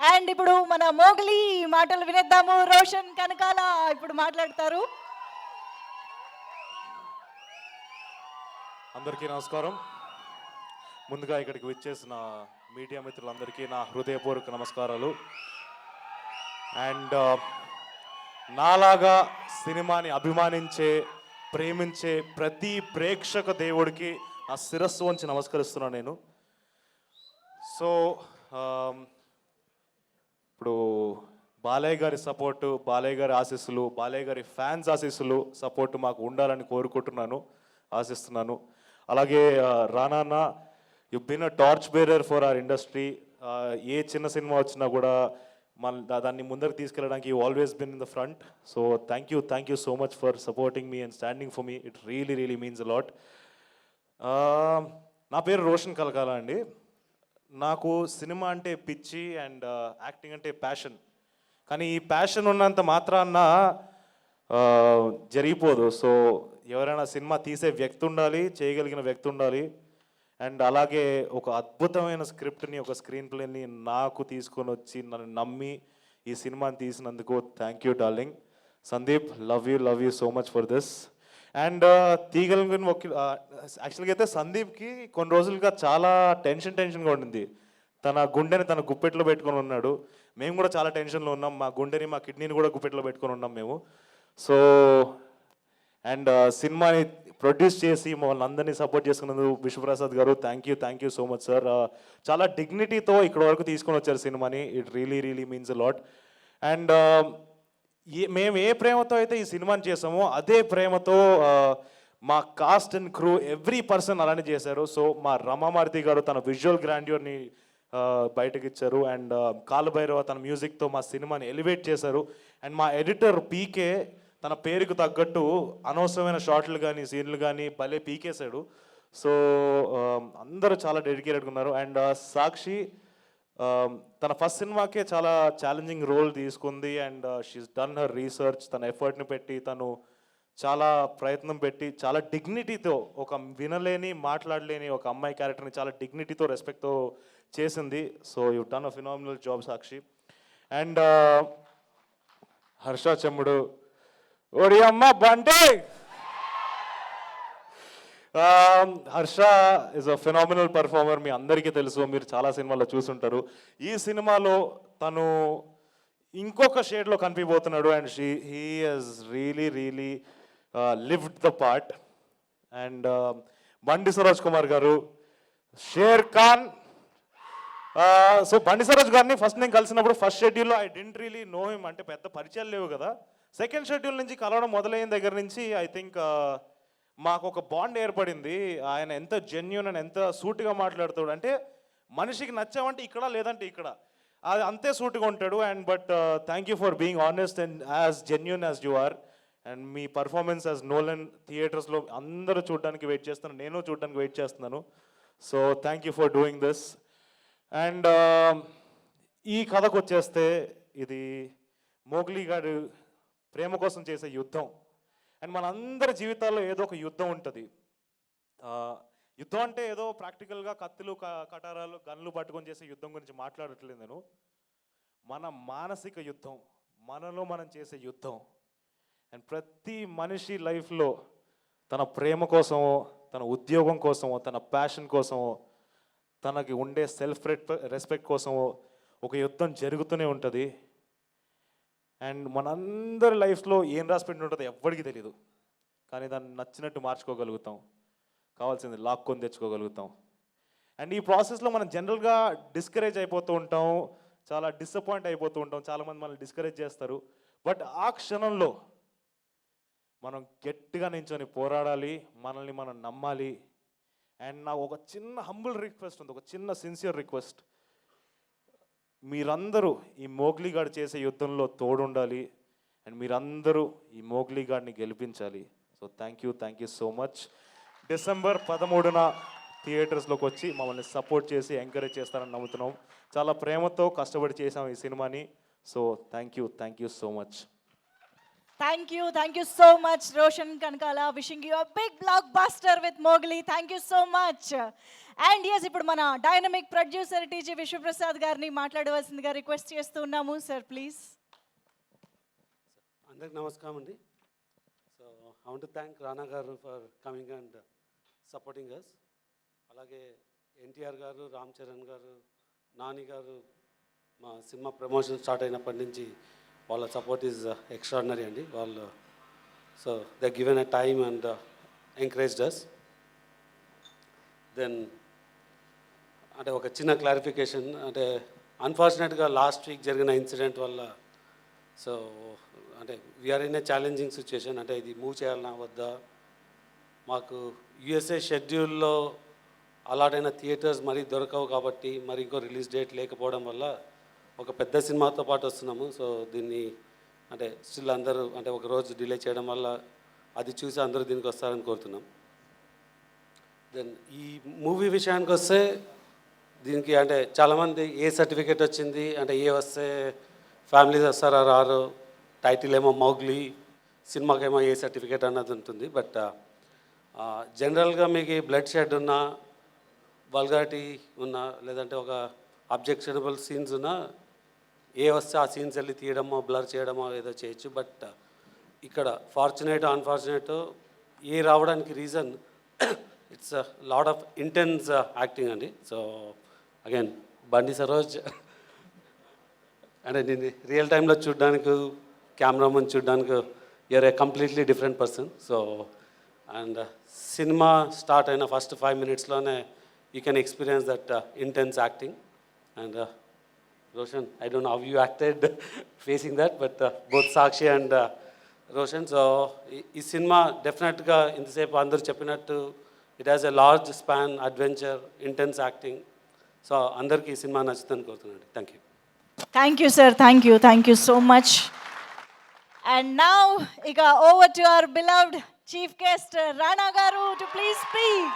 And ఇప్పుడు మన మోగలి మాటలు వినేద్దాము. రోషన్ కనకాల ఇప్పుడు మాట్లాడతారు. అందరికీ నమస్కారం. ముందుగా ఇక్కడికి విచ్చేసిన మీడియా మిత్రులందరికీ నా హృదయపూర్వక నమస్కారాలు. అండ్ నాలాగా సినిమాని అభిమానించే, ప్రేమించే ప్రతి ప్రేక్షక దేవుడికి నా శిరస్సు వంచి నమస్కరిస్తున్నాను నేను. సో ఇప్పుడు బాలయ్య గారి సపోర్టు, బాలయ్య గారి ఆశీస్సులు, బాలయ్య గారి ఫ్యాన్స్ ఆశీస్సులు సపోర్టు మాకు ఉండాలని కోరుకుంటున్నాను, ఆశిస్తున్నాను. అలాగే Rana, you been a torch bearer for our industry. ఏ చిన్న సినిమా వచ్చినా కూడా దాన్ని ముందరకు తీసుకెళ్ళడానికి you always been in the front. So thank you so much for supporting me and standing for me. It really means a lot. నా పేరు రోషన్ కలకాల అండి. నాకు సినిమా అంటే పిచ్చి అండ్ యాక్టింగ్ అంటే ప్యాషన్. కానీ ఈ ప్యాషన్ ఉన్నంత మాత్రాన జరిగిపోదు. సో ఎవరైనా సినిమా తీసే వ్యక్తి ఉండాలి, చేయగలిగిన వ్యక్తి ఉండాలి. అండ్ అలాగే ఒక అద్భుతమైన స్క్రిప్ట్ని, ఒక స్క్రీన్ ప్లేని నాకు తీసుకొని వచ్చి నన్ను నమ్మి ఈ సినిమాని తీసినందుకు thank you darling. Sandeep, love you so much for this. And తీగలిగిన యాక్చువల్గా అయితే సందీప్కి కొన్ని రోజులుగా చాలా టెన్షన్గా ఉండింది. తన గుండెని తన గుప్పెట్లో పెట్టుకొని ఉన్నాడు. మేము కూడా చాలా టెన్షన్లో ఉన్నాం. మా గుండెని, మా కిడ్నీని కూడా గుప్పెట్లో పెట్టుకొని ఉన్నాం మేము. సో అండ్ సినిమాని ప్రొడ్యూస్ చేసి మమ్మల్ని అందరినీ సపోర్ట్ చేసుకున్నందుకు విశ్వప్రసాద్ గారు thank you so much sir. చాలా డిగ్నిటీతో ఇక్కడ వరకు తీసుకొని వచ్చారు సినిమాని. It really means a lot. And మేము ఏ ప్రేమతో అయితే ఈ సినిమాని చేసామో అదే ప్రేమతో మా cost and crew every person అలానే చేశారు. సో మా రమామారుతి గారు తన విజువల్ గ్రాండ్యూర్ని బయటకు ఇచ్చారు. అండ్ కాలభైరవ తన మ్యూజిక్తో మా సినిమాని ఎలివేట్ చేశారు. అండ్ మా ఎడిటర్ పీకే తన పేరుకు తగ్గట్టు అనవసరమైన షార్ట్లు కానీ సీన్లు కానీ భలే పీకేశాడు. సో అందరూ చాలా డెడికేటెడ్గా ఉన్నారు. అండ్ సాక్షి తన ఫస్ట్ సినిమాకే చాలా ఛాలెంజింగ్ రోల్ తీసుకుంది. And she's done her research. తన ఎఫర్ట్ని పెట్టి, తను చాలా ప్రయత్నం పెట్టి, చాలా డిగ్నిటీతో, ఒక వినలేని మాట్లాడలేని ఒక అమ్మాయి క్యారెక్టర్ని చాలా డిగ్నిటీతో, రెస్పెక్ట్తో చేసింది. So you done a phenomenal job Sakshi. And Harsha Chemudu, ఓడి అమ్మ బంటే. Harsha is a phenomenal performer. మీ అందరికీ తెలుసు, మీరు చాలా సినిమాల్లో చూసుంటారు. ఈ సినిమాలో తను ఇంకొక షేడ్లో కనిపిపోతున్నాడు. And he has really lived the part. And Bandi Saroj Kumar గారు, షేర్ ఖాన్. సో బండి సరోజ్ గారిని ఫస్ట్ నేను కలిసినప్పుడు ఫస్ట్ షెడ్యూల్లో I didn't really know him. అంటే పెద్ద పరిచయాలు లేవు కదా. సెకండ్ షెడ్యూల్ నుంచి కలవడం మొదలైన దగ్గర నుంచి ఐ థింక్ మాకు ఒక బాండ్ ఏర్పడింది. ఆయన ఎంత జెన్యూన్ అని, ఎంత సూటిగా మాట్లాడుతాడు అంటే మనిషికి నచ్చామంటే ఇక్కడ, లేదంటే ఇక్కడ, అది అంతే సూటిగా ఉంటాడు. And but thank you for being honest and as genuine as you are. And మీ పర్ఫార్మెన్స్ యాజ్ నోలన్ థియేటర్స్లో అందరూ చూడడానికి వెయిట్ చేస్తున్నాను, నేను చూడడానికి వెయిట్ చేస్తున్నాను. So thank you for doing this. And ఈ కథకు వచ్చేస్తే ఇది మోగ్లీ గారు ప్రేమ కోసం చేసే యుద్ధం. అండ్ మనందరి జీవితాల్లో ఏదో ఒక యుద్ధం ఉంటుంది. యుద్ధం అంటే ఏదో ప్రాక్టికల్గా కత్తులు, కటారాలు, గన్లు పట్టుకొని చేసే యుద్ధం గురించి మాట్లాడట్లేదు నేను. మన మానసిక యుద్ధం, మనలో మనం చేసే యుద్ధం. అండ్ ప్రతి మనిషి లైఫ్లో తన ప్రేమ కోసమో, తన ఉద్యోగం కోసమో, తన ప్యాషన్ కోసమో, తనకి ఉండే సెల్ఫ్ రెస్పెక్ట్ కోసమో ఒక యుద్ధం జరుగుతూనే ఉంటుంది. అండ్ మనందరి లైఫ్లో ఏం రాసిపెట్టి ఉంటుందో ఎవ్వడికి తెలియదు. కానీ దాన్ని నచ్చినట్టు మార్చుకోగలుగుతాం, కావాల్సింది లాక్కొని తెచ్చుకోగలుగుతాం. అండ్ ఈ ప్రాసెస్లో మనం జనరల్గా డిస్కరేజ్ అయిపోతూ ఉంటాం, చాలా డిసప్పాయింట్ అయిపోతూ ఉంటాం. చాలామంది మనల్ని డిస్కరేజ్ చేస్తారు. బట్ ఆ క్షణంలో మనం గట్టిగా నించొని పోరాడాలి, మనల్ని మనం నమ్మాలి. అండ్ నాకు ఒక చిన్న హంబుల్ రిక్వెస్ట్ ఉంది, ఒక చిన్న సిన్సియర్ రిక్వెస్ట్. మీరందరూ ఈ మోగ్లీ గాడు చేసే యుద్ధంలో తోడుండాలి. అండ్ మీరందరూ ఈ మోగ్లీ గాడిని గెలిపించాలి. So thank you so much. December 13న థియేటర్స్లోకి వచ్చి మమ్మల్ని సపోర్ట్ చేసి ఎంకరేజ్ చేస్తారని నమ్ముతున్నాం. చాలా ప్రేమతో కష్టపడి చేసాం ఈ సినిమాని. So thank you so much. Thank you so much Roshan Kanakala. Wishing you a big blockbuster with Mowgli. Thank you so much. And yes, ఇప్పుడు మన డైనమిక్ ప్రొడ్యూసర్ టీజీ విశ్వప్రసాద్ గారిని మాట్లాడవలసిందిగా రిక్వెస్ట్ చేస్తూ ఉన్నాము. Sir please. అందరికి నమస్కారం అండి. So I want to thank Rana గారు for coming and supporting us. అలాగే ఎన్టీఆర్ గారు, రామ్ చరణ్ గారు, నాని గారు మా సినిమా ప్రమోషన్ స్టార్ట్ అయినప్పటి నుంచి వాళ్ళ సపోర్ట్ ఈజ్ ఎక్స్ట్రాడినరీ అండి. వాళ్ళు so they given a time and encouraged us. Then అంటే ఒక చిన్న క్లారిఫికేషన్, అంటే అన్ఫార్చునేట్గా లాస్ట్ వీక్ జరిగిన ఇన్సిడెంట్ వల్ల సో అంటే we are in a challenging situation. అంటే ఇది మూవ్ చేయాలన్నా వద్దా, మాకు యుఎస్ఏ షెడ్యూల్లో అలాట్ అయిన థియేటర్స్ మరీ దొరకవు కాబట్టి మరి ఇంకో రిలీజ్ డేట్ లేకపోవడం వల్ల ఒక పెద్ద సినిమాతో పాటు వస్తున్నాము. సో దీన్ని అంటే స్టిల్ అందరూ అంటే ఒక రోజు డిలే చేయడం వల్ల అది చూసి అందరూ దీనికి వస్తారని కోరుతున్నాం. దెన్ ఈ మూవీ విషయానికి వస్తే దీనికి అంటే చాలామంది ఏ సర్టిఫికేట్ వచ్చింది అంటే ఏ వస్తే ఫ్యామిలీస్ వస్తారా రారు, టైటిల్ ఏమో మౌగ్లీ, సినిమాకేమో ఏ సర్టిఫికేట్ అన్నది ఉంటుంది. బట్ జనరల్గా మీకు బ్లడ్ షెడ్ ఉన్నా, వల్గారిటీ ఉన్నా, లేదంటే ఒక అబ్జెక్షనబుల్ సీన్స్ ఉన్నా ఏ వస్తే ఆ సీన్స్ వెళ్ళి తీయడమో బ్లర్ చేయడమో ఏదో చేయొచ్చు. బట్ ఇక్కడ ఫార్చునేట్ అన్ఫార్చునేట్ ఏ రావడానికి reason it's lot of intense acting అండి. సో అగైన్ బండి సరోజ్ అంటే నేను రియల్ టైంలో చూడడానికి, కెమెరా ముందు చూడడానికి you are a completely different person. So and సినిమా స్టార్ట్ అయిన ఫస్ట్ 5 minutesలోనే you can experience that intense acting. And Roshan, I don't know how you acted facing that, but both Sakshi and Roshan. So, ఈ సినిమా డెఫినెట్గా ఇంతసేపు అందరూ చెప్పినట్టు it has a large span, adventure, intense acting. So అందరికీ ఈ సినిమా నచ్చుతుందని కోరుతున్నాను. Thank you sir. Thank you so much. And now ఇక over to our beloved chief guest Rana గారు టు ప్లీజ్ స్పీక్.